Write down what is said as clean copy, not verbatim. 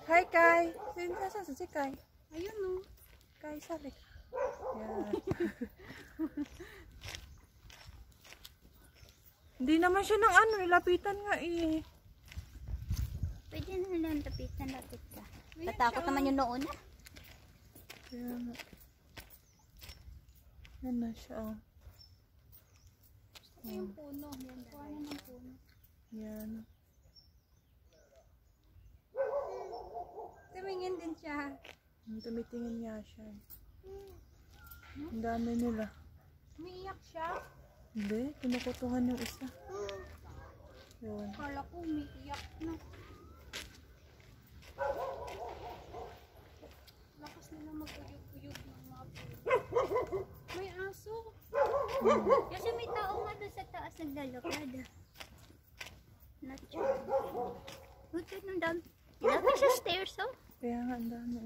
Hi, Kai. Saan si Kai? Ayun o. Kai, sali. Yan. Hindi naman siya ng ano, nilapitan nga eh. Pwede na lang tapitan, lapit ka. Tatakot naman yung noon. Kaya nga. Yan na siya. Ito yung puno. Yan, kuha na ng puno. Yan. Tumingin din siya. Tumitingin nga siya. Ang dami nila. Umiiyak siya. Hindi, kinukutuhan yung isa. Yun. Kala ko umiiyak na. Lakas nila mag-uyog-uyog ng mga puno. May aso. Kasi may tao nga doon sa taas naglalakad. Not sure. Huwag ng dami. Laki siya stairs, oh. Kaya nga, ang dami.